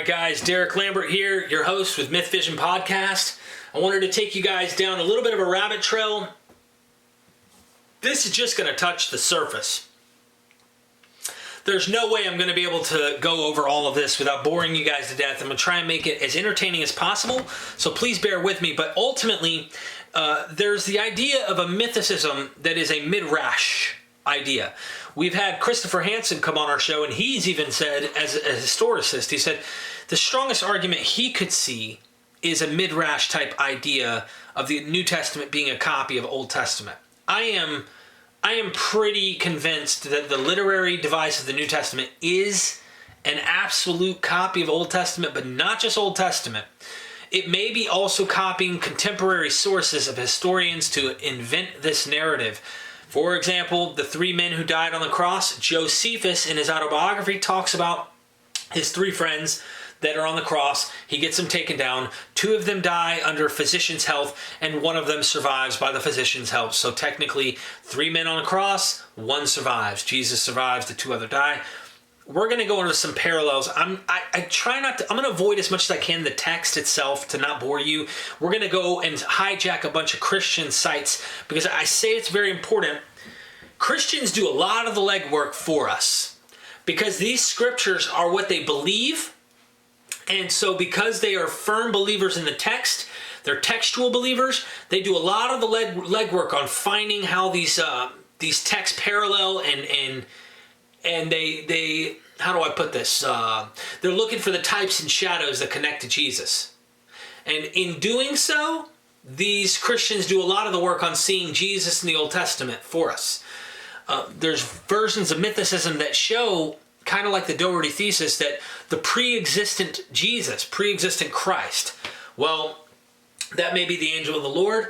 right, guys, Derek Lambert here, your host with Myth Vision Podcast. I wanted to take you guys down a little bit of a rabbit trail. This is just going to touch the surface. There's no way I'm going to be able to go over all of this without boring you guys to death. I'm going to try and make it as entertaining as possible, so please bear with me. But ultimately, there's the idea of a mythicism that is a Midrash idea. We've had Christopher Hansen come on our show, and he's even said, as a historicist, he said the strongest argument he could see is a Midrash type idea of the New Testament being a copy of Old Testament. I am pretty convinced that the literary device of the New Testament is an absolute copy of Old Testament, but not just Old Testament. It may be also copying contemporary sources of historians to invent this narrative. For example, the three men who died on the cross, Josephus in his autobiography talks about his three friends that are on the cross. He gets them taken down. Two of them die under physician's help, and one of them survives by the physician's help. So technically, three men on a cross, one survives. Jesus survives, the two other die. We're going to go into some parallels. I try not to, I'm going to avoid as much as I can the text itself to not bore you. We're going to go and hijack a bunch of Christian sites because I say it's very important. Christians do a lot of the legwork for us because these scriptures are what they believe. And so because they are firm believers in the text, they're textual believers, they do a lot of the legwork on finding how these texts parallel and they how do I put this? They're looking for the types and shadows that connect to Jesus. And in doing so, these Christians do a lot of the work on seeing Jesus in the Old Testament for us. There's versions of mythicism that show, kind of like the Doherty thesis, that the pre-existent Jesus, pre-existent Christ, well, that may be the angel of the Lord.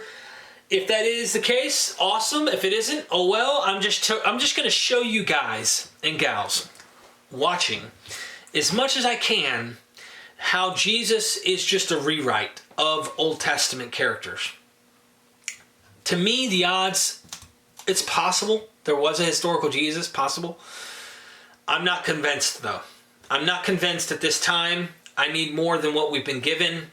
If that is the case, awesome. If it isn't, oh well. I'm just going to show you guys and gals watching as much as I can how Jesus is just a rewrite of Old Testament characters. To me, the odds, it's possible there was a historical Jesus, possible. I'm not convinced though. I'm not convinced at this time. I need more than what we've been given.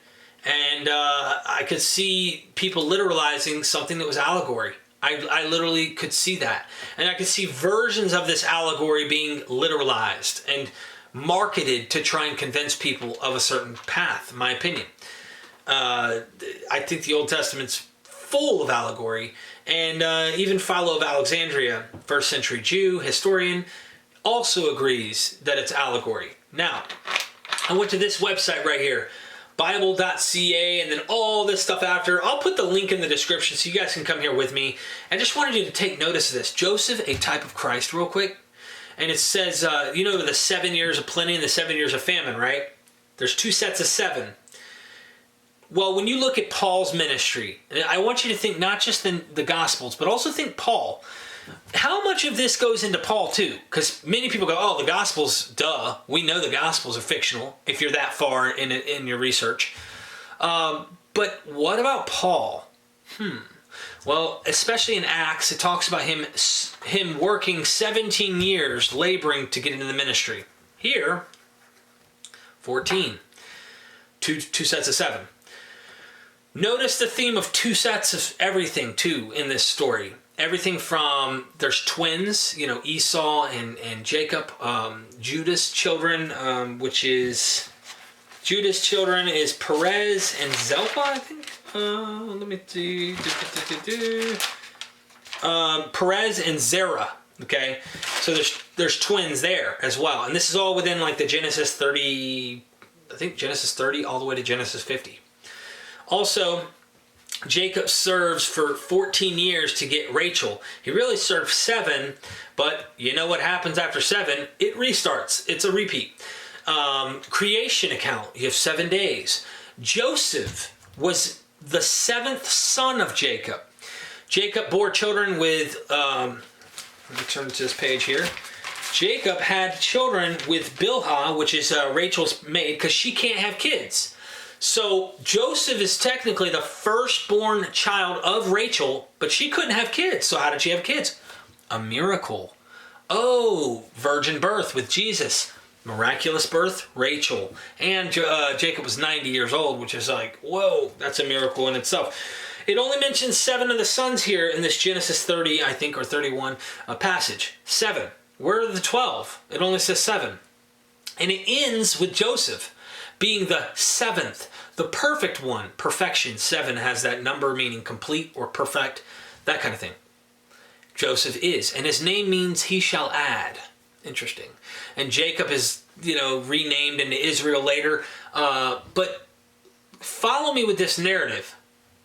And I could see people literalizing something that was allegory. I literally could see that. And I could see versions of this allegory being literalized and marketed to try and convince people of a certain path, in my opinion. I think the Old Testament's full of allegory. And even Philo of Alexandria, first century Jew, historian, also agrees that it's allegory. Now, I went to this website right here, Bible.ca, and then all this stuff after. I'll put the link in the description so you guys can come here with me. I just wanted you to take notice of this. Joseph, a type of Christ, real quick. And it says, you know the 7 years of plenty and the 7 years of famine, right? There's two sets of seven. Well, when you look at Paul's ministry, I want you to think not just in the Gospels, but also think Paul. How much of this goes into Paul too? Because many people go, oh, the Gospels, duh. We know the Gospels are fictional if you're that far in your research. But what about Paul? Well, especially in Acts, it talks about him working 17 years laboring to get into the ministry. Here, 14. Two sets of seven. Notice the theme of two sets of everything too in this story. Everything from, there's twins, you know, Esau and Jacob. Judah's children, Judah's children is Perez and Zelpah, I think. Let me see. Perez and Zerah, okay? So there's twins there as well. And this is all within like the Genesis 30, I think Genesis 30 all the way to Genesis 50. Also, Jacob serves for 14 years to get Rachel. He really served 7, but you know what happens after 7? It restarts. It's a repeat. Creation account, you have 7 days. Joseph was the 7th son of Jacob. Jacob bore children with, let me turn to this page here. Jacob had children with Bilhah, which is Rachel's maid, because she can't have kids. So Joseph is technically the firstborn child of Rachel, but she couldn't have kids. So how did she have kids? A miracle. Oh, virgin birth with Jesus. Miraculous birth, Rachel. And Jacob was 90 years old, which is like, whoa, that's a miracle in itself. It only mentions 7 of the sons here in this Genesis 30, I think, or 31 passage. 7. Where are the 12? It only says 7. And it ends with Joseph being the 7th, the perfect one. Perfection. 7 has that number meaning complete or perfect, that kind of thing. Joseph is. And his name means he shall add. Interesting. And Jacob is, renamed into Israel later. But follow me with this narrative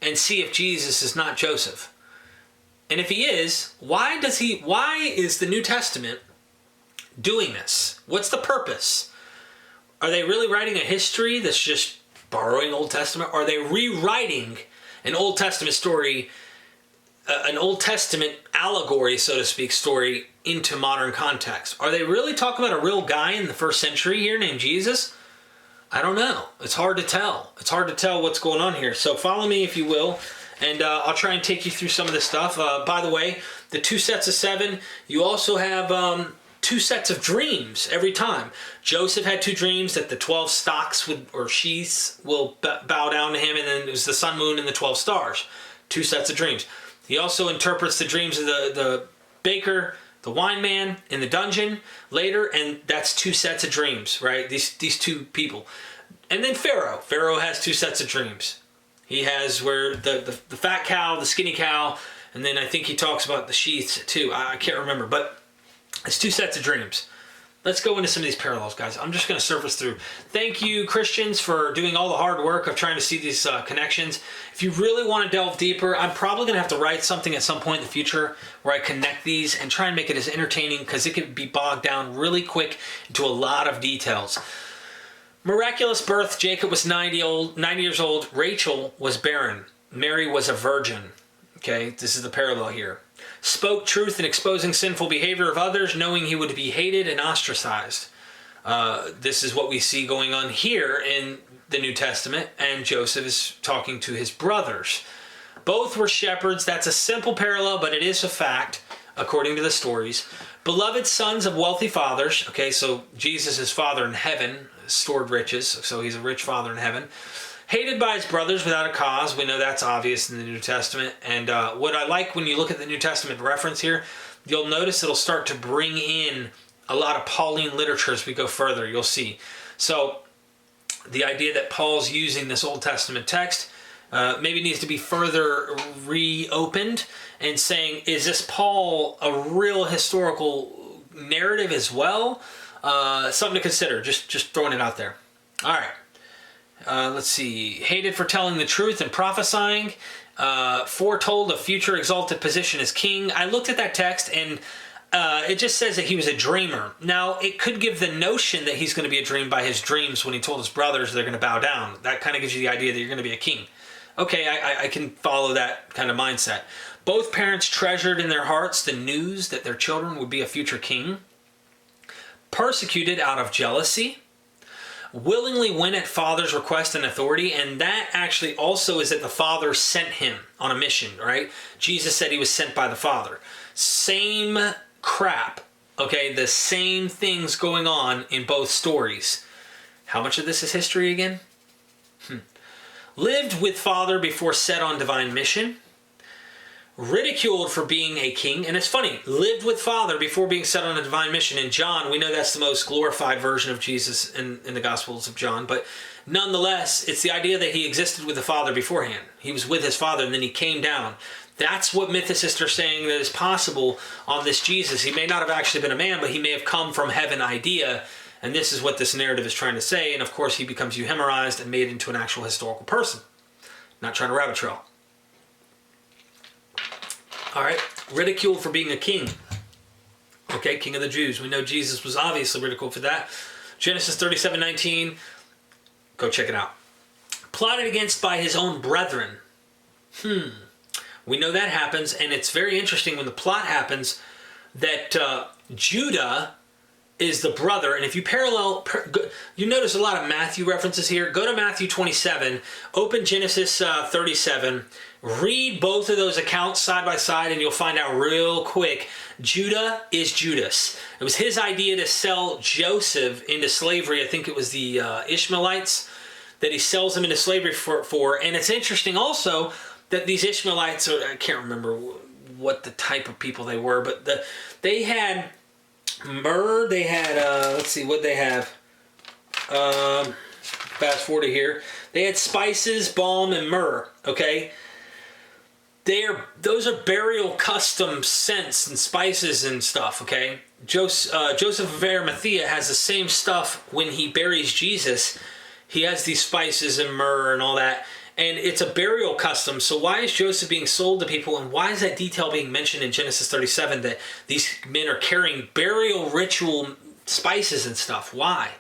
and see if Jesus is not Joseph. And if he is, why is the New Testament doing this? What's the purpose? Are they really writing a history that's just borrowing Old Testament? Or are they rewriting an Old Testament story, an Old Testament allegory, so to speak, story into modern context? Are they really talking about a real guy in the first century here named Jesus? I don't know. It's hard to tell. It's hard to tell what's going on here. So follow me if you will, and I'll try and take you through some of this stuff. By the way, the 2 sets of 7, you also have 2 sets of dreams every time. Joseph had 2 dreams that the 12 stocks or sheaths will bow down to him, and then it was the sun, moon, and the 12 stars. 2 sets of dreams. He also interprets the dreams of the baker, the wine man in the dungeon later, and that's 2 sets of dreams, right? These 2 people. And then Pharaoh. Pharaoh has 2 sets of dreams. He has where the fat cow, the skinny cow, and then I think he talks about the sheaths too. I can't remember, but it's 2 sets of dreams. Let's go into some of these parallels, guys. I'm just going to surface through. Thank you, Christians, for doing all the hard work of trying to see these connections. If you really want to delve deeper, I'm probably going to have to write something at some point in the future where I connect these and try and make it as entertaining, because it could be bogged down really quick into a lot of details. Miraculous birth, Jacob was 90 years old. Rachel was barren. Mary was a virgin. Okay, this is the parallel here. Spoke truth in exposing sinful behavior of others, knowing he would be hated and ostracized. This is what we see going on here in the New Testament, and Joseph is talking to his brothers. Both were shepherds. That's a simple parallel, but it is a fact, according to the stories. Beloved sons of wealthy fathers. Okay, so Jesus is father in heaven, stored riches, so he's a rich father in heaven. Hated by his brothers without a cause. We know that's obvious in the New Testament. And what I like when you look at the New Testament reference here, you'll notice it'll start to bring in a lot of Pauline literature as we go further. You'll see. So the idea that Paul's using this Old Testament text maybe needs to be further reopened and saying, is this Paul a real historical narrative as well? Something to consider. Just throwing it out there. All right. Let's see. Hated for telling the truth and prophesying. Foretold a future exalted position as king. I looked at that text and it just says that he was a dreamer. Now, it could give the notion that he's going to be a dream by his dreams when he told his brothers they're going to bow down. That kind of gives you the idea that you're going to be a king. Okay, I can follow that kind of mindset. Both parents treasured in their hearts the news that their children would be a future king. Persecuted out of jealousy. Willingly went at father's request and authority, and that actually also is that the father sent him on a mission, right? Jesus said he was sent by the father. Same crap, okay? The same things going on in both stories. How much of this is history again? Lived with father before set on divine mission. Ridiculed for being a king. And it's funny, lived with father before being set on a divine mission. In John, we know that's the most glorified version of Jesus in the Gospels of John. But nonetheless, it's the idea that he existed with the father beforehand. He was with his father and then he came down. That's what mythicists are saying that is possible on this Jesus. He may not have actually been a man, but he may have come from heaven idea. And this is what this narrative is trying to say. And of course, he becomes euhemerized and made into an actual historical person. Not trying to rabbit trail. All right, ridiculed for being a king. Okay, king of the Jews. We know Jesus was obviously ridiculed for that. Genesis 37:19. Go check it out. Plotted against by his own brethren. We know that happens, and it's very interesting when the plot happens that Judah is the brother. And if you you notice a lot of Matthew references here. Go to Matthew 27, open Genesis 37, read both of those accounts side by side, and you'll find out real quick, Judah is Judas. It was his idea to sell Joseph into slavery. I think it was the Ishmaelites that he sells him into slavery for. And it's interesting also that these Ishmaelites, I can't remember what the type of people they were, but they had myrrh, they had, let's see, what they have? Fast forward to here. They had spices, balm, and myrrh, okay? Those are burial custom scents and spices and stuff, okay? Joseph of Arimathea has the same stuff when he buries Jesus. He has these spices and myrrh and all that. And it's a burial custom. So why is Joseph being sold to people? And why is that detail being mentioned in Genesis 37 that these men are carrying burial ritual spices and stuff? Why?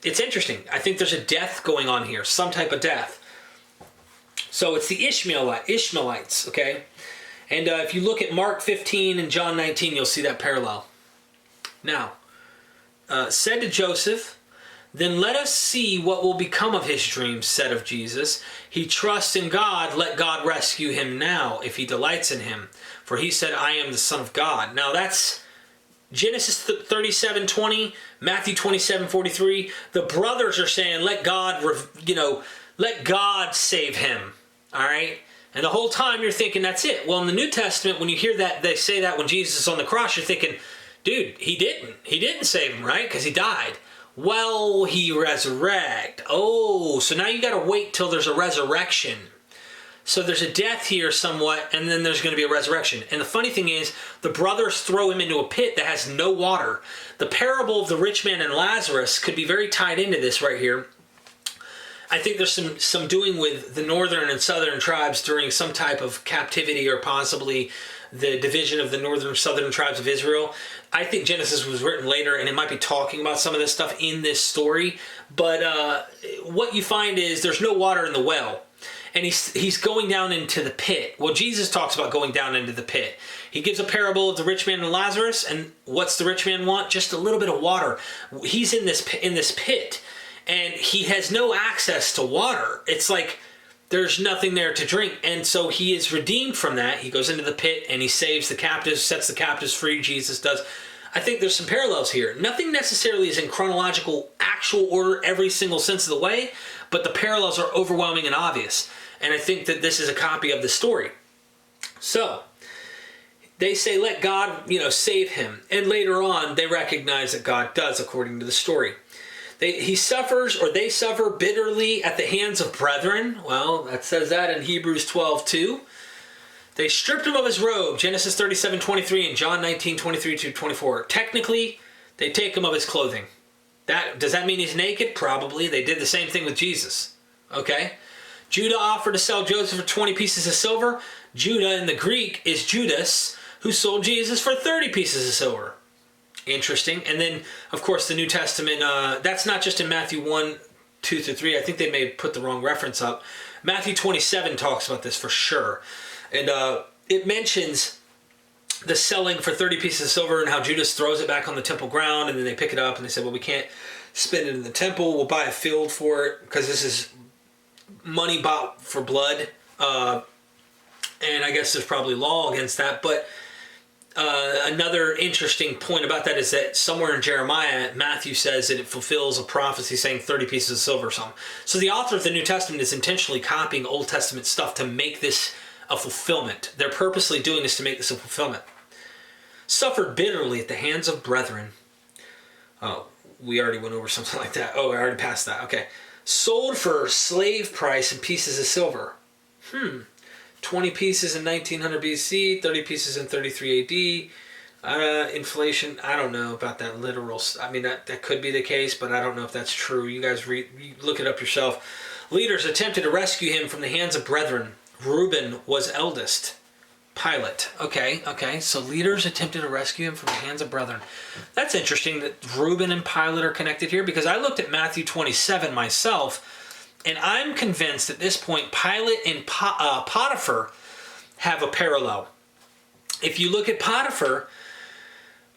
It's interesting. I think there's a death going on here. Some type of death. So it's the Ishmaelites, okay? And if you look at Mark 15 and John 19, you'll see that parallel. Now, said to Joseph, "Then let us see what will become of his dreams," said of Jesus. "He trusts in God. Let God rescue him now, if he delights in him. For he said, I am the Son of God." Now that's Genesis 37:20, Matthew 27:43. The brothers are saying, let God save him. All right? And the whole time you're thinking that's it. Well, in the New Testament, when you hear that, they say that when Jesus is on the cross, you're thinking, dude, he didn't save him, right? Because he died. Well, he resurrected. Oh, so now you got to wait till there's a resurrection. So there's a death here somewhat, and then there's going to be a resurrection. And the funny thing is, the brothers throw him into a pit that has no water. The parable of the rich man and Lazarus could be very tied into this right here. I think there's some doing with the northern and southern tribes during some type of captivity, or possibly the division of the northern and southern tribes of Israel. I think Genesis was written later, and it might be talking about some of this stuff in this story. But what you find is there's no water in the well, and he's going down into the pit. Well, Jesus talks about going down into the pit. He gives a parable of the rich man and Lazarus, and what's the rich man want? Just a little bit of water. He's in this pit, and he has no access to water. It's like there's nothing there to drink. And so he is redeemed from that. He goes into the pit and he saves the captives, sets the captives free. Jesus does. I think there's some parallels here. Nothing necessarily is in chronological, actual order every single sense of the way, but the parallels are overwhelming and obvious. And I think that this is a copy of the story. So they say, let God, save him. And later on, they recognize that God does, according to the story. They suffer bitterly at the hands of brethren. Well, that says that in Hebrews 12:2. They stripped him of his robe, Genesis 37:23 and John 19:23-24. Technically, they take him of his clothing. Does that mean he's naked? Probably. They did the same thing with Jesus. Okay? Judah offered to sell Joseph for 20 pieces of silver. Judah in the Greek is Judas, who sold Jesus for 30 pieces of silver. Interesting. And then, of course, the New Testament, that's not just in Matthew 1:2-3. I think they may have put the wrong reference up. Matthew 27 talks about this for sure. And it mentions the selling for 30 pieces of silver and how Judas throws it back on the temple ground, and then they pick it up and they say, well, we can't spend it in the temple. We'll buy a field for it because this is money bought for blood. And I guess there's probably law against that. But another interesting point about that is that somewhere in Jeremiah, Matthew says that it fulfills a prophecy saying 30 pieces of silver or something. So the author of the New Testament is intentionally copying Old Testament stuff to make this a fulfillment. They're purposely doing this to make this a fulfillment. Suffered bitterly at the hands of brethren. Oh, we already went over something like that. Oh, I already passed that. Okay. Sold for slave price in pieces of silver. 20 pieces in 1900 BC, 30 pieces in 33 AD. Inflation, I don't know about that literal. I mean, that could be the case, but I don't know if that's true. You guys look it up yourself. Leaders attempted to rescue him from the hands of brethren. Reuben was eldest. Pilate. Okay. So leaders attempted to rescue him from the hands of brethren. That's interesting that Reuben and Pilate are connected here, because I looked at Matthew 27 myself, and I'm convinced at this point Pilate and Potiphar have a parallel. If you look at Potiphar,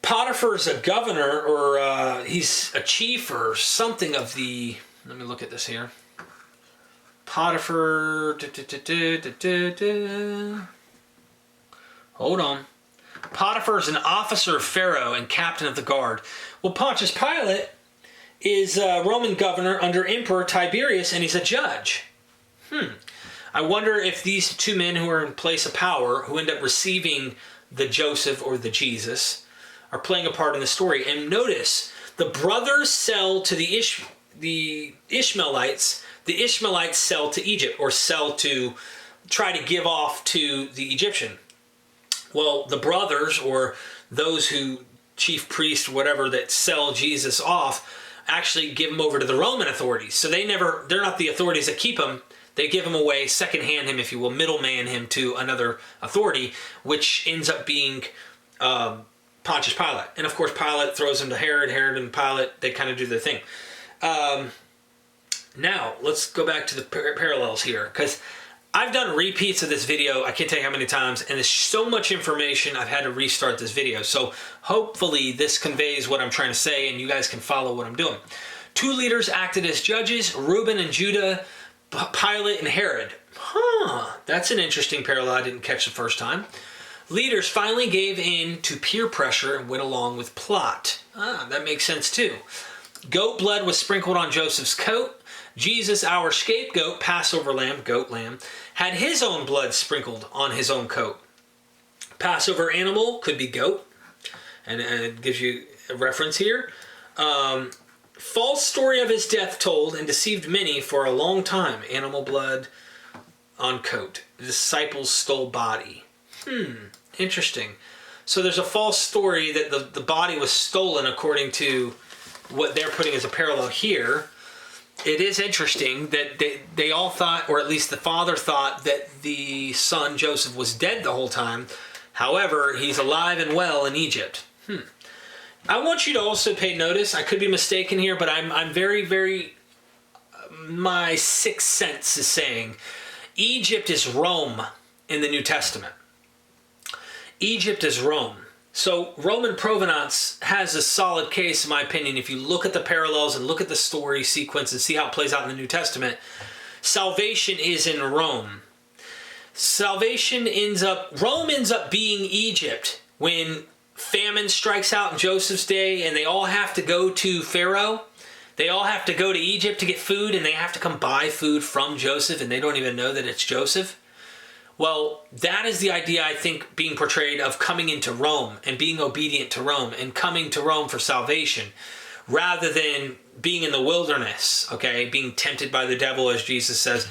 Potiphar's a governor, or he's a chief or something of the... Let me look at this here. Potiphar... Hold on. Potiphar is an officer of Pharaoh and captain of the guard. Well, Pontius Pilate is a Roman governor under Emperor Tiberius, and he's a judge. I wonder if these two men who are in place of power, who end up receiving the Joseph or the Jesus, are playing a part in the story. And notice, the brothers sell to the Ishmaelites. The Ishmaelites sell to Egypt, or sell to, try to give off to the Egyptian. Well, the brothers, or those who, chief priests, whatever, that sell Jesus off, actually give him over to the Roman authorities. So they're not the authorities that keep him. They give him away, secondhand him, if you will, middleman him to another authority, which ends up being Pontius Pilate. And of course, Pilate throws him to Herod. Herod and Pilate, they kind of do their thing. Now, let's go back to the parallels here, because I've done repeats of this video, I can't tell you how many times, and there's so much information I've had to restart this video. So hopefully this conveys what I'm trying to say and you guys can follow what I'm doing. Two leaders acted as judges, Reuben and Judah, Pilate and Herod. That's an interesting parallel I didn't catch the first time. Leaders finally gave in to peer pressure and went along with plot. That makes sense too. Goat blood was sprinkled on Joseph's coat. Jesus, our scapegoat, Passover lamb, goat lamb, had his own blood sprinkled on his own coat. Passover animal could be goat, and it gives you a reference here. False story of his death told and deceived many for a long time. Animal blood on coat. The disciples stole body. Interesting. So there's a false story that the body was stolen according to what they're putting as a parallel here. It is interesting that they all thought, or at least the father thought, that the son Joseph was dead the whole time. However, he's alive and well in Egypt. I want you to also pay notice, I could be mistaken here, but I'm very, very, my sixth sense is saying Egypt is Rome in the New Testament. Egypt is Rome. So Roman provenance has a solid case, in my opinion. If you look at the parallels and look at the story sequence and see how it plays out in the New Testament, salvation is in Rome. Rome ends up being Egypt when famine strikes out in Joseph's day and they all have to go to Pharaoh. They all have to go to Egypt to get food, and they have to come buy food from Joseph, and they don't even know that it's Joseph. Well, that is the idea, I think, being portrayed of coming into Rome and being obedient to Rome and coming to Rome for salvation, rather than being in the wilderness, okay, being tempted by the devil, as Jesus says.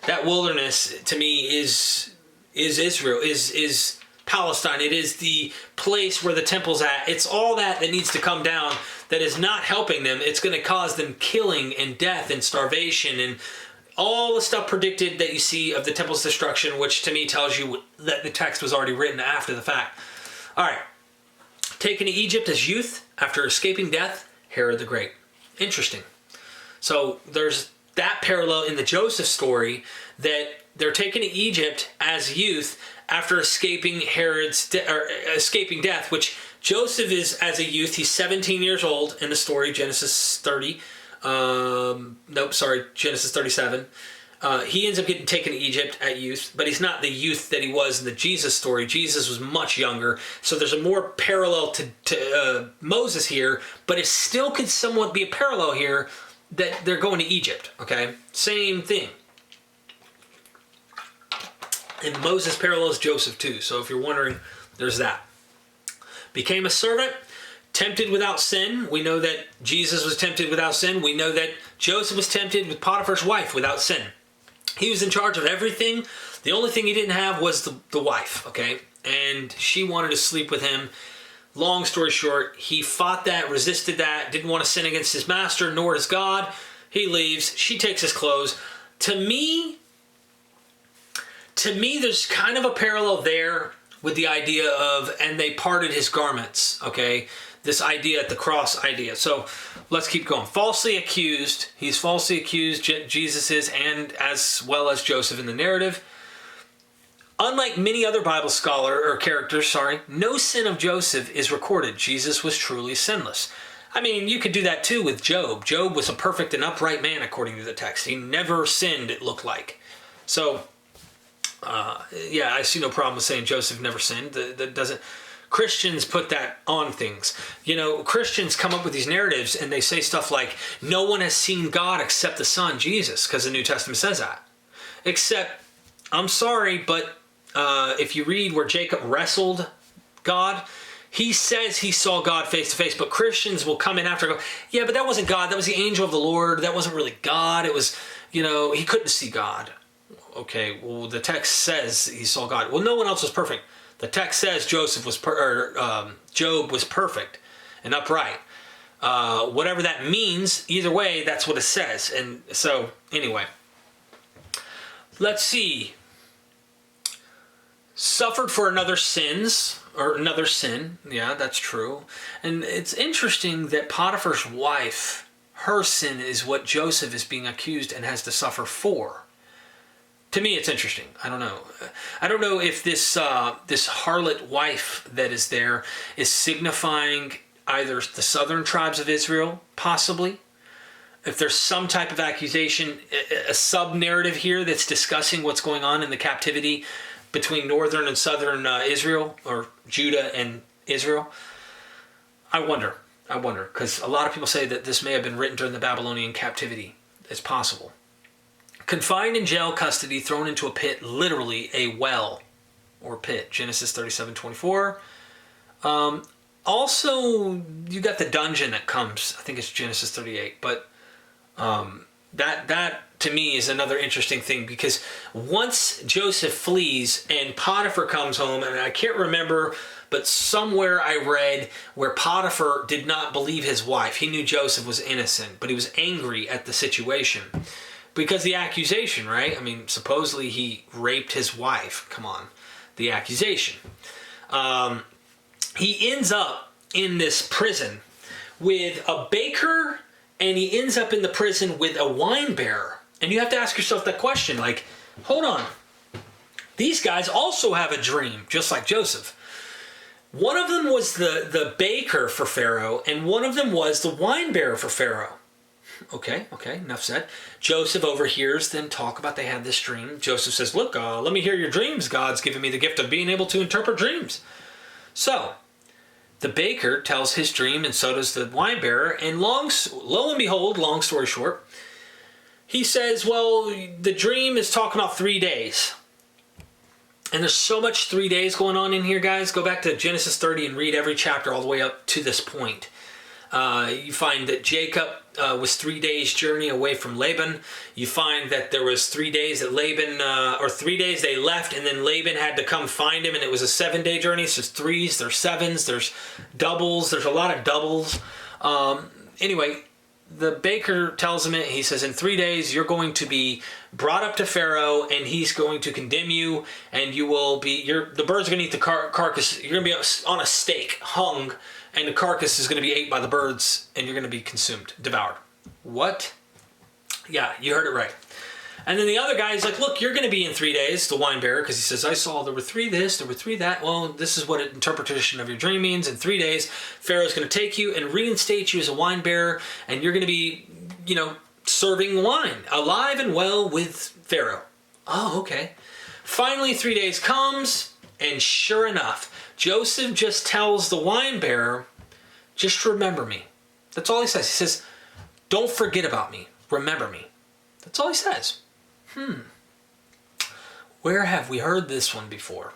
That wilderness, to me, is Israel, is Palestine. It is the place where the temple's at. It's all that needs to come down that is not helping them. It's going to cause them killing and death and starvation and all the stuff predicted that you see of the temple's destruction, which to me tells you that the text was already written after the fact. All right. Taken to Egypt as youth after escaping death, Herod the Great. Interesting. So there's that parallel in the Joseph story, that they're taken to Egypt as youth after escaping escaping death, which Joseph is as a youth. He's 17 years old in the story, Genesis 30. Genesis 37. He ends up getting taken to Egypt at youth, but he's not the youth that he was in the Jesus story. Jesus was much younger, so there's a more parallel to Moses here, but it still could somewhat be a parallel here that they're going to Egypt, okay? Same thing. And Moses parallels Joseph too, so if you're wondering, there's that. Became a servant, tempted without sin. We know that Jesus was tempted without sin. We know that Joseph was tempted with Potiphar's wife without sin. He was in charge of everything. The only thing he didn't have was the wife, okay? And she wanted to sleep with him. Long story short, he fought that, resisted that, didn't want to sin against his master nor his God. He leaves. She takes his clothes. To me, there's kind of a parallel there with the idea of, and they parted his garments, okay? This idea at the cross idea. So let's keep going. Falsely accused. He's falsely accused, Jesus is, and as well as Joseph in the narrative. Unlike many other Bible characters, no sin of Joseph is recorded. Jesus was truly sinless. I mean, you could do that too with Job. Job was a perfect and upright man according to the text. He never sinned, it looked like. So, yeah, I see no problem with saying Joseph never sinned. That doesn't. Christians put that on things. You know, Christians come up with these narratives and they say stuff like, no one has seen God except the Son, Jesus, because the New Testament says that. Except, I'm sorry, but if you read where Jacob wrestled God, he says he saw God face to face, but Christians will come in after and go, yeah, but that wasn't God. That was the angel of the Lord. That wasn't really God. It was, you know, he couldn't see God. Okay, well, the text says he saw God. Well, no one else was perfect. The text says Job was perfect and upright. Whatever that means, either way, that's what it says. And so, anyway, let's see. Suffered for another sin. Yeah, that's true. And it's interesting that Potiphar's wife, her sin is what Joseph is being accused and has to suffer for. To me, it's interesting. I don't know. I don't know if this harlot wife that is there is signifying either the southern tribes of Israel, possibly. If there's some type of accusation, a sub-narrative here that's discussing what's going on in the captivity between northern and southern Israel, or Judah and Israel. I wonder, because a lot of people say that this may have been written during the Babylonian captivity. It's possible. Confined in jail custody, thrown into a pit, literally a well or pit. Genesis 37:24. Also, you got the dungeon that comes. I think it's Genesis 38. But that to me is another interesting thing, because once Joseph flees and Potiphar comes home, and I can't remember, but somewhere I read where Potiphar did not believe his wife. He knew Joseph was innocent, but he was angry at the situation. Because the accusation, right? I mean, supposedly he raped his wife. Come on. The accusation. He ends up in this prison with a baker, and he ends up in the prison with a wine bearer. And you have to ask yourself that question, like, hold on. These guys also have a dream, just like Joseph. One of them was the baker for Pharaoh, and one of them was the wine bearer for Pharaoh. Okay, enough said. Joseph overhears them talk about they had this dream. Joseph says, look, let me hear your dreams. God's given me the gift of being able to interpret dreams. So, the baker tells his dream, and so does the wine bearer. And lo and behold, long story short, he says, well, the dream is talking about 3 days. And there's so much 3 days going on in here, guys. Go back to Genesis 30 and read every chapter all the way up to this point. You find that Jacob was 3 days' journey away from Laban. You find that there was 3 days that Laban, or 3 days they left, and then Laban had to come find him, and it was a 7-day journey. So there's threes, there's sevens, there's doubles. There's a lot of doubles. Anyway, the baker tells him it. He says, in 3 days, you're going to be brought up to Pharaoh, and he's going to condemn you, and you will be, the birds are going to eat the carcass. You're going to be on a stake, hung, and the carcass is going to be ate by the birds, and you're going to be consumed, devoured. What? Yeah, you heard it right. And then the other guy is like, look, you're going to be in 3 days, the wine bearer, because he says, I saw there were 3 this, there were 3 that. Well, this is what an interpretation of your dream means. In 3 days, Pharaoh's going to take you and reinstate you as a wine bearer, and you're going to be, serving wine, alive and well with Pharaoh. Oh, okay. Finally, 3 days comes, and sure enough, Joseph just tells the wine bearer, just remember me. That's all he says. He says, don't forget about me. Remember me. That's all he says. Where have we heard this one before?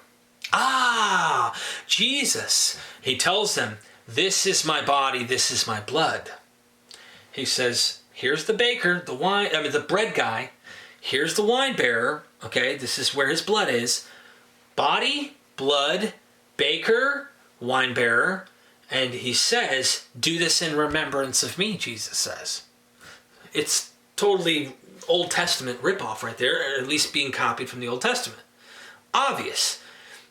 Jesus. He tells them, this is my body, this is my blood. He says, here's the baker, the bread guy. Here's the wine bearer. Okay, this is where his blood is. Body, blood, baker, wine bearer. And he says, do this in remembrance of me, Jesus says. It's totally Old Testament ripoff right there, or at least being copied from the Old Testament. Obvious.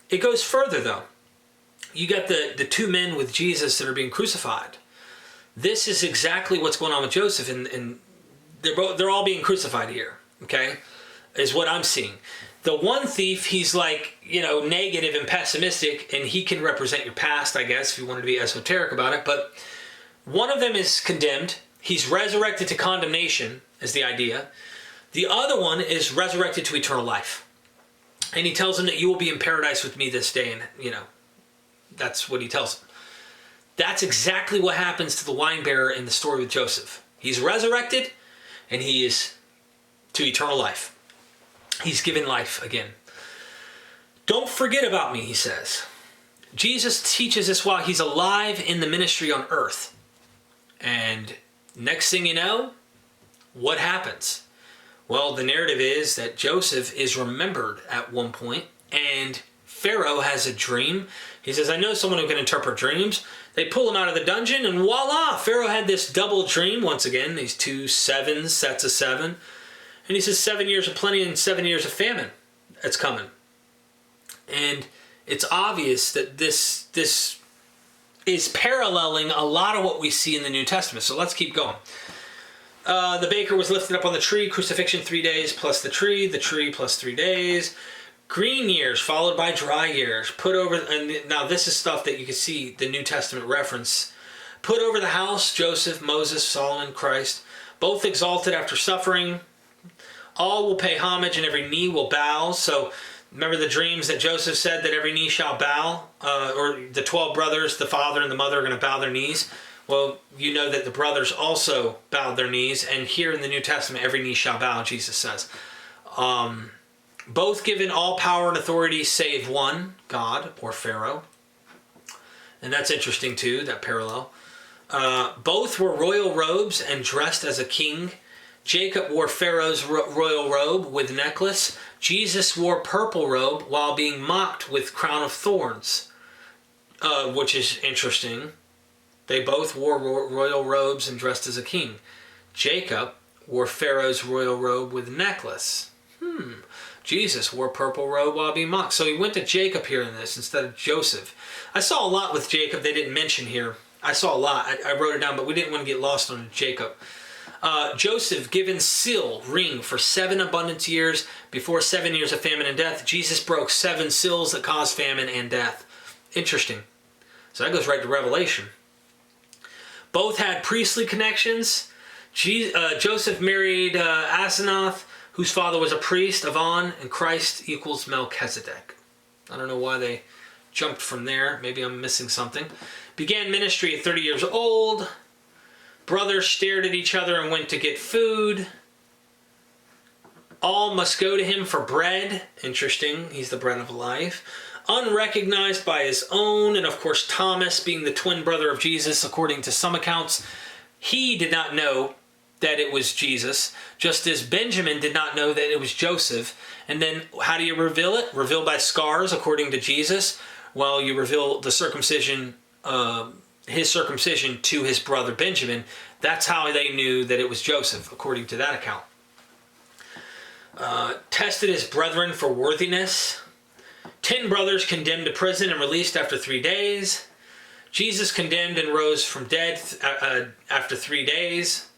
It goes further though. You got the 2 men with Jesus that are being crucified. This is exactly what's going on with Joseph, and they're all being crucified here, okay, is what I'm seeing. The one thief, he's like, negative and pessimistic, and he can represent your past, I guess, if you wanted to be esoteric about it. But one of them is condemned. He's resurrected to condemnation, is the idea. The other one is resurrected to eternal life. And he tells him that you will be in paradise with me this day. And, that's what he tells him. That's exactly what happens to the wine bearer in the story with Joseph. He's resurrected, and he is to eternal life. He's given life again. Don't forget about me, he says. Jesus teaches us while he's alive in the ministry on earth. And next thing you know, what happens? Well, the narrative is that Joseph is remembered at one point, and Pharaoh has a dream. He says, I know someone who can interpret dreams. They pull him out of the dungeon, and voila, Pharaoh had this double dream once again, these 2 sevens, sets of 7. And he says 7 years of plenty and 7 years of famine that's coming. And it's obvious that this is paralleling a lot of what we see in the New Testament. So let's keep going. The baker was lifted up on the tree, crucifixion 3 days plus the tree plus 3 days. Green years followed by dry years. Put over, and now this is stuff that you can see the New Testament reference. Put over the house, Joseph, Moses, Solomon, Christ, both exalted after suffering. All will pay homage and every knee will bow. So remember the dreams that Joseph said that every knee shall bow? Or the 12 brothers, the father and the mother are going to bow their knees. Well, you know that the brothers also bowed their knees. And here in the New Testament, every knee shall bow, Jesus says. Both given all power and authority save one, God or Pharaoh. And that's interesting too, that parallel. Both wore royal robes and dressed as a king. Jacob wore Pharaoh's royal robe with necklace. Jesus wore purple robe while being mocked with crown of thorns, which is interesting. They both wore royal robes and dressed as a king. Jacob wore Pharaoh's royal robe with necklace. Jesus wore purple robe while being mocked. So he went to Jacob here in this instead of Joseph. I saw a lot with Jacob they didn't mention here. I saw a lot. I wrote it down, but we didn't want to get lost on Jacob. Joseph given seal ring for 7 abundant years before 7 years of famine and death. Jesus broke 7 seals that caused famine and death. Interesting. So that goes right to Revelation. Both had priestly connections. Joseph married Asenath, whose father was a priest of On, and Christ equals Melchizedek. I don't know why they jumped from there. Maybe I'm missing something. Began ministry at 30 years old. Brothers stared at each other and went to get food. All must go to him for bread. Interesting. He's the bread of life. Unrecognized by his own. And of course, Thomas, being the twin brother of Jesus, according to some accounts, he did not know that it was Jesus, just as Benjamin did not know that it was Joseph. And then how do you reveal it? Reveal by scars, according to Jesus. Well, you reveal the circumcision, his circumcision to his brother Benjamin. That's how they knew that it was Joseph, according to that account. Tested his brethren for worthiness. 10 brothers condemned to prison and released after 3 days. Jesus condemned and rose from dead after 3 days.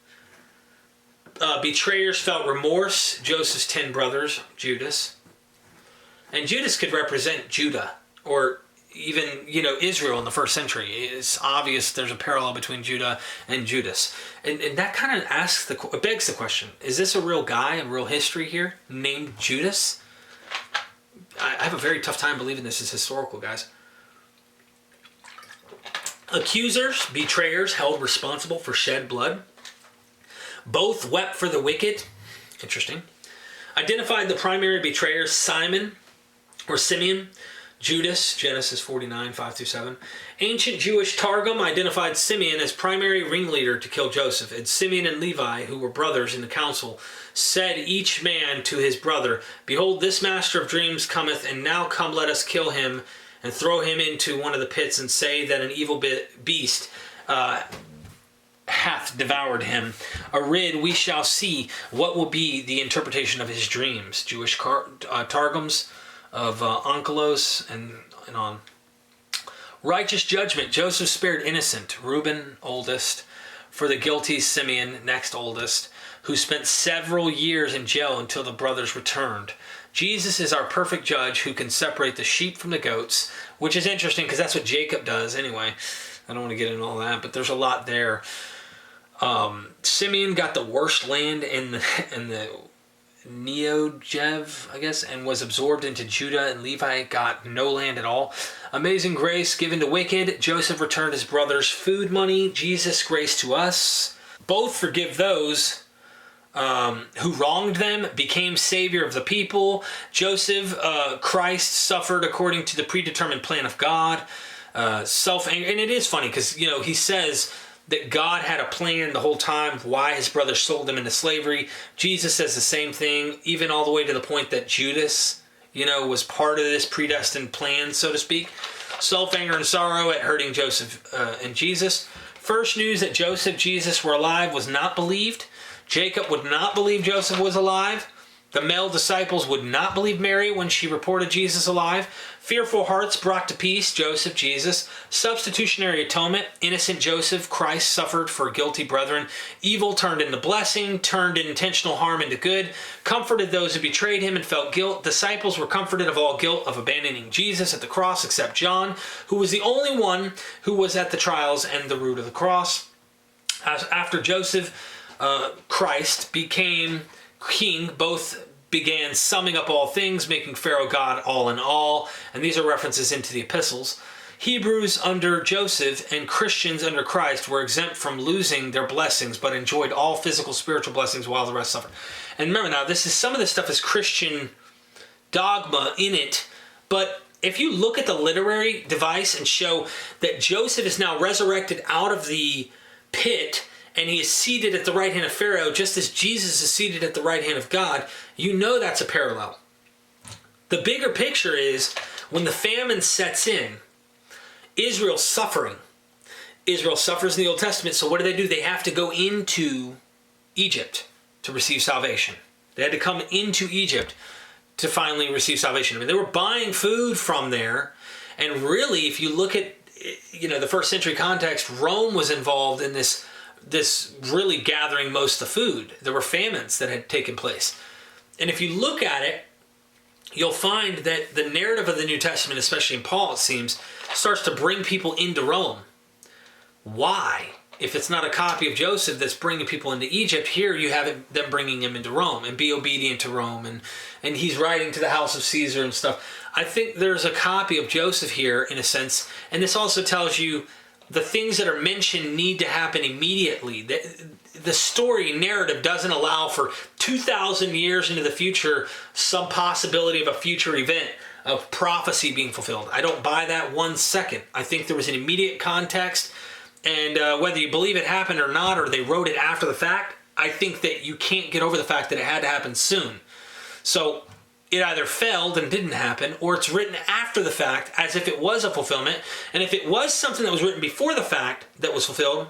Betrayers felt remorse. Joseph's 10 brothers, Judas. And Judas could represent Judah, or even, Israel in the first century. It's obvious there's a parallel between Judah and Judas. And that kind of begs the question, is this a real guy in real history here named Judas? I have a very tough time believing this is historical, guys. Accusers, betrayers, held responsible for shed blood. Both wept for the wicked. Interesting. Identified the primary betrayers, Simeon, Judas, Genesis 49, 5-7. Ancient Jewish Targum identified Simeon as primary ringleader to kill Joseph. And Simeon and Levi, who were brothers in the council, said each man to his brother, Behold, this master of dreams cometh, and now come let us kill him, and throw him into one of the pits, and say that an evil beast hath devoured him. Arid, we shall see what will be the interpretation of his dreams. Jewish Targums of Onkelos and on. Righteous judgment. Joseph spared innocent. Reuben, oldest. For the guilty, Simeon, next oldest, who spent several years in jail until the brothers returned. Jesus is our perfect judge who can separate the sheep from the goats, which is interesting because that's what Jacob does anyway. I don't want to get into all that, but there's a lot there. Simeon got the worst land in the Neogev, I guess, and was absorbed into Judah, and Levi got no land at all. Amazing grace given to wicked. Joseph returned his brother's food money. Jesus, grace to us. Both forgive those who wronged them, became savior of the people. Joseph, Christ, suffered according to the predetermined plan of God. Self-anger, and it is funny because, he says that God had a plan the whole time why his brothers sold him into slavery. Jesus says the same thing, even all the way to the point that Judas, was part of this predestined plan, so to speak. Self-anger and sorrow at hurting Joseph and Jesus. First news that Joseph, Jesus were alive was not believed. Jacob would not believe Joseph was alive. The male disciples would not believe Mary when she reported Jesus alive. Fearful hearts brought to peace Joseph, Jesus. Substitutionary atonement. Innocent Joseph, Christ suffered for guilty brethren. Evil turned into blessing, turned intentional harm into good. Comforted those who betrayed him and felt guilt. Disciples were comforted of all guilt of abandoning Jesus at the cross, except John, who was the only one who was at the trials and the root of the cross. After Joseph, Christ became king, both began summing up all things, making Pharaoh God all in all. And these are references into the epistles. Hebrews under Joseph and Christians under Christ were exempt from losing their blessings, but enjoyed all physical, spiritual blessings while the rest suffered. And remember now, some of this stuff is Christian dogma in it, but if you look at the literary device and show that Joseph is now resurrected out of the pit, and he is seated at the right hand of Pharaoh, just as Jesus is seated at the right hand of God, that's a parallel. The bigger picture is when the famine sets in, Israel's suffering. Israel suffers in the Old Testament, so what do? They have to go into Egypt to receive salvation. They had to come into Egypt to finally receive salvation. They were buying food from there, and really, if you look at the first century context, Rome was involved in this really gathering most of the food. There were famines that had taken place. And if you look at it, you'll find that the narrative of the New Testament, especially in Paul, it seems, starts to bring people into Rome. Why? If it's not a copy of Joseph that's bringing people into Egypt, here you have them bringing him into Rome and be obedient to Rome. And he's writing to the house of Caesar and stuff. I think there's a copy of Joseph here in a sense. And this also tells you the things that are mentioned need to happen immediately. The story narrative doesn't allow for 2,000 years into the future some possibility of a future event of prophecy being fulfilled. I don't buy that 1 second. I think there was an immediate context, and whether you believe it happened or not, or they wrote it after the fact, I think that you can't get over the fact that it had to happen soon. So it either failed and didn't happen, or it's written after the fact as if it was a fulfillment. And if it was something that was written before the fact that was fulfilled,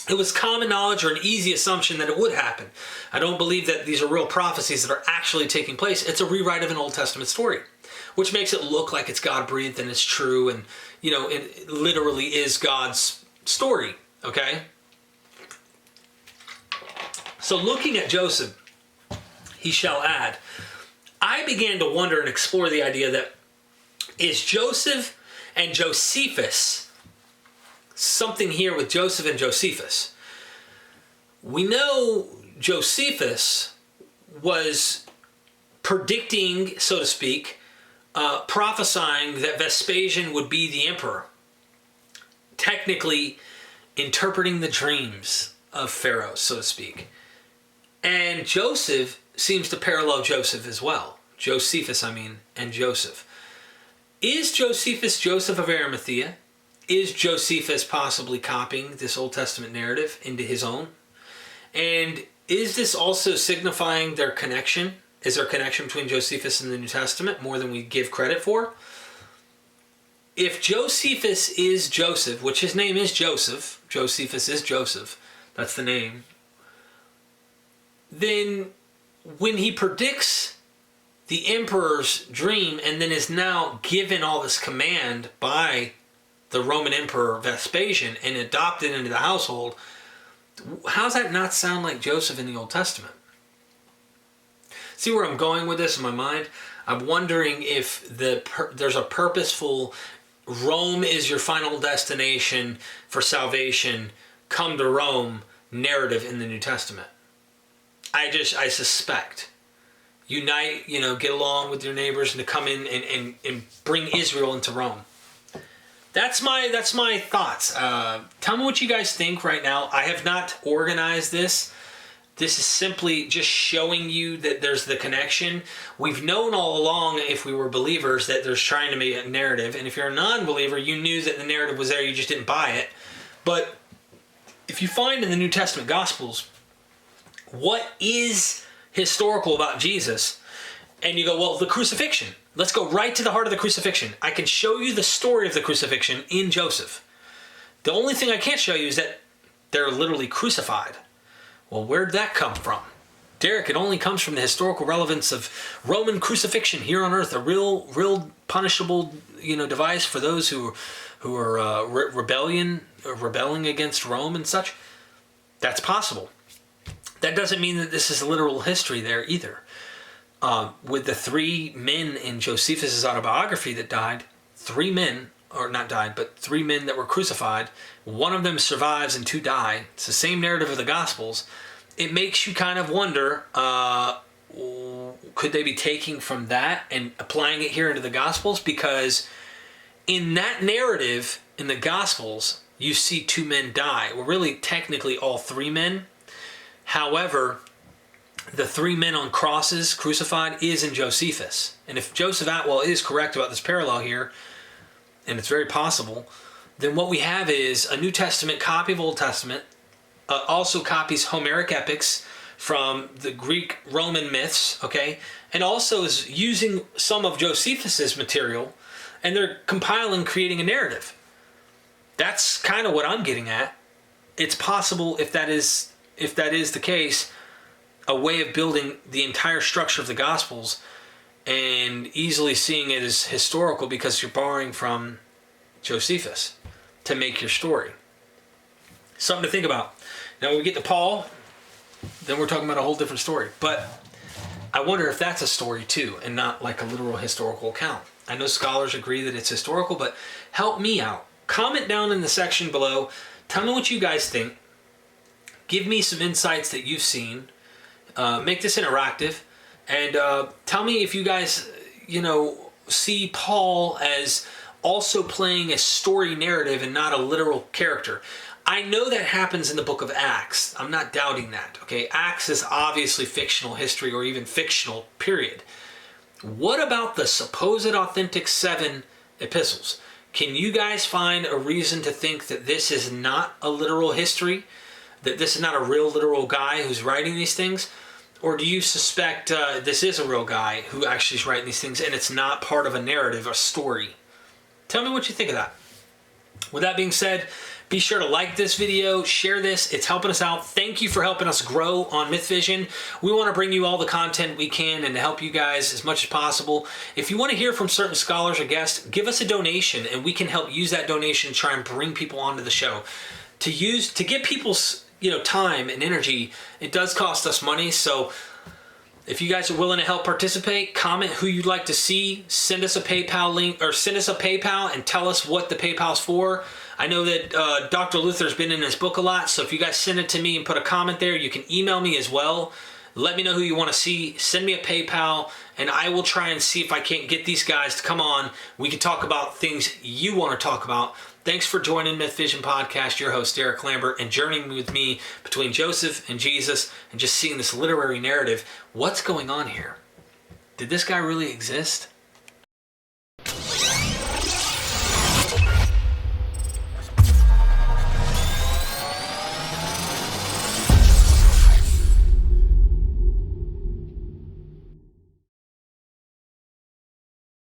it was common knowledge or an easy assumption that it would happen. I don't believe that these are real prophecies that are actually taking place. It's a rewrite of an Old Testament story, which makes it look like it's God-breathed and it's true, and it literally is God's story, okay? So looking at Joseph, he shall add, I began to wonder and explore the idea that is Joseph and Josephus, something here with Joseph and Josephus. We know Josephus was predicting, so to speak, prophesying that Vespasian would be the emperor, technically interpreting the dreams of Pharaoh, so to speak. And Joseph seems to parallel Joseph as well. Josephus, and Joseph. Is Josephus Joseph of Arimathea? Is Josephus possibly copying this Old Testament narrative into his own? And is this also signifying their connection? Is there a connection between Josephus and the New Testament more than we give credit for? If Josephus is Joseph, which his name is Joseph, Josephus is Joseph, that's the name, then when he predicts the emperor's dream and then is now given all this command by the Roman Emperor Vespasian and adopted into the household, how does that not sound like Joseph in the Old Testament? See where I'm going with this in my mind? I'm wondering if there's a purposeful Rome is your final destination for salvation, come to Rome narrative in the New Testament. I suspect. Unite, get along with your neighbors and to come in and bring Israel into Rome. That's my thoughts. Tell me what you guys think right now. I have not organized this. This is simply just showing you that there's the connection. We've known all along, if we were believers, that there's trying to be a narrative. And if you're a non-believer, you knew that the narrative was there, you just didn't buy it. But if you find in the New Testament Gospels what is historical about Jesus, and you go, well, the crucifixion. Let's go right to the heart of the crucifixion. I can show you the story of the crucifixion in Joseph. The only thing I can't show you is that they're literally crucified. Well, where'd that come from? Derek, it only comes from the historical relevance of Roman crucifixion here on earth, a real punishable, device for those who are rebelling against Rome and such. That's possible. That doesn't mean that this is literal history there either. With the 3 men in Josephus' autobiography that died, 3 men, or not died, but 3 men that were crucified, one of them survives and 2 die. It's the same narrative of the Gospels. It makes you kind of wonder, could they be taking from that and applying it here into the Gospels? Because in that narrative, in the Gospels, you see 2 men die. Well, really, technically all 3 men. However, the 3 men on crosses crucified is in Josephus. And if Joseph Atwell is correct about this parallel here, and it's very possible, then what we have is a New Testament copy of Old Testament, also copies Homeric epics from the Greek Roman myths, okay, and also is using some of Josephus's material, and they're compiling, creating a narrative. That's kind of what I'm getting at. It's possible, if that is the case, a way of building the entire structure of the Gospels and easily seeing it as historical because you're borrowing from Josephus to make your story. Something to think about. Now when we get to Paul, then we're talking about a whole different story. But I wonder if that's a story too and not like a literal historical account. I know scholars agree that it's historical, but help me out. Comment down in the section below. Tell me what you guys think. Give me some insights that you've seen. Make this interactive. And tell me if you guys, see Paul as also playing a story narrative and not a literal character. I know that happens in the book of Acts. I'm not doubting that, okay? Acts is obviously fictional history or even fictional, period. What about the supposed authentic 7 epistles? Can you guys find a reason to think that this is not a literal history? That this is not a real literal guy who's writing these things? Or do you suspect this is a real guy who actually is writing these things and it's not part of a narrative, a story? Tell me what you think of that. With that being said, be sure to like this video, share this. It's helping us out. Thank you for helping us grow on MythVision. We want to bring you all the content we can and to help you guys as much as possible. If you want to hear from certain scholars or guests, give us a donation and we can help use that donation to try and bring people onto the show. To get people's time and energy, it does cost us money. So if you guys are willing to help participate, comment who you'd like to see, send us a PayPal link or send us a PayPal and tell us what the PayPal's for. I know that Dr. Luther's been in his book a lot, so if you guys send it to me and put a comment there, you can email me as well. Let me know who you want to see. Send me a PayPal, and I will try and see if I can't get these guys to come on. We can talk about things you want to talk about. Thanks for joining MythVision Podcast, your host, Derek Lambert, and journeying with me between Joseph and Jesus and just seeing this literary narrative. What's going on here? Did this guy really exist?